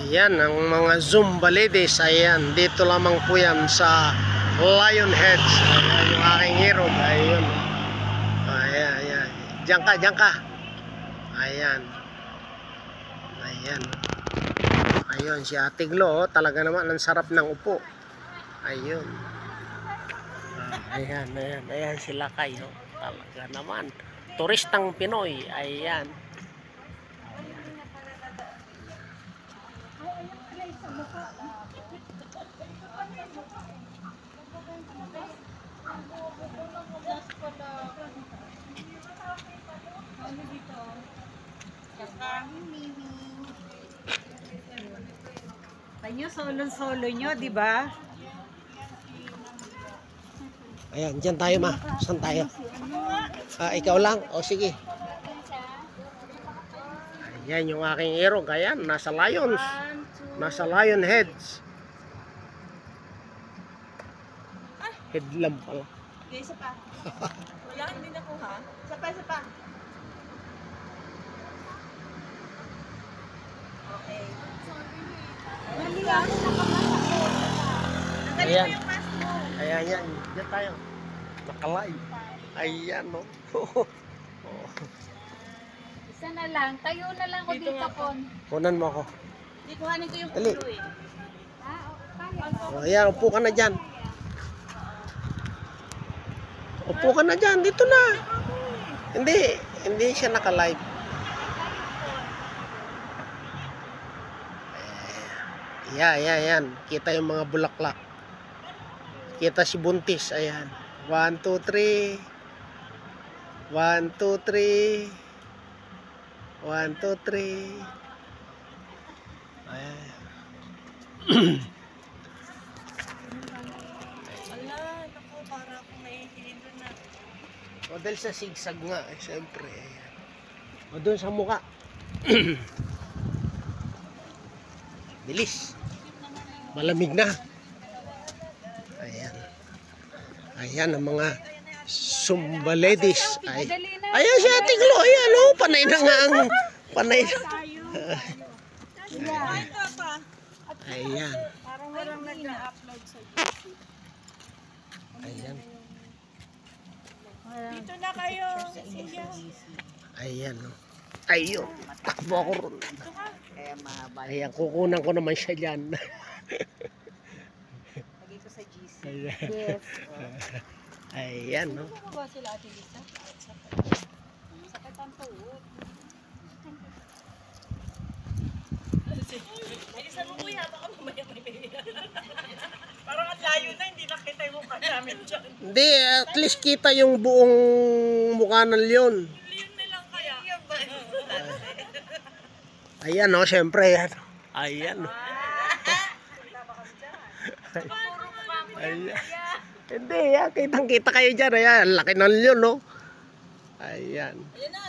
Ayan, ang mga Zumba ladies. Ayan, dito lamang po yan sa Lion Heads. Ayan, yung aking hero. Ayan. Ayan, ayan. Diyan ka, diyan ka. Ayan. Ayan. Ayun, si Ate Glo. Talaga naman, ang sarap ng upo. Ayun. Ayan, ayan. Ayan sila kayo. Talaga naman. Turistang Pinoy. Ayan. Tanyo solo-solo nyo, di ba? Ayan, dyan tayo ma. Saan tayo? Ikaw lang? O sige. Ayan yung aking hero. Ayan, nasa Lions. Nasa Lion Heads. Head lang pala. Okay, isa pa. Wala, hindi nakuha. Isa pa, isa pa. Okay. Ayan. Ayan, yan. Diyan tayo. Nakalay. Ayan, no. Isa na lang. Tayo na lang ko dito, Kon. Kunan mo ako. Hindi, kuhanin ko yung Dali. ulo eh. O, ayan, upo ka na dyan. Upo ka na dyan. Dito na. Hindi siya naka-live. Ayan. Kita yung mga bulaklak. Kita si Buntis. Ayan. 1, 2, 3. 1, 2, 3. 1, 2, 3. Ayan. Ala, naku, para akong nahihilo na. O dahil sa sigsag nga, siyempre. Ayan. O doon sa mukha. Bilis. Malamig na. Ayan. Ayan ang mga Zumba ladies. Ayan si Ate Glo. Ayan o. Panay na nga ang... Panay na. Ayan. Parang walang nag-upload sa YouTube. Ayan. Dito na kayo. Sige. Ayan o. Ayun. Takbo ako ron. Kaya mahaba. Ayan. Kukunan ko naman siya dyan. Lagay ko sa GC. Ayan. Yes. Ayan no. Ano ba sila Ate Lisa? Sakit ang tuhod. Bilisan mo kuya, baka mamaya may parang ang layo na, hindi nakita yung mukha namin dyan. Hindi, at least kita yung buong mukha ng leon. Leon na lang kaya. Ayan no, syempre. Ayan. Ayan no. Ayan. Hindi, yan. Kitang-kita kayo dyan. Ayan, laki ng leon no. Ayan. Ayan na.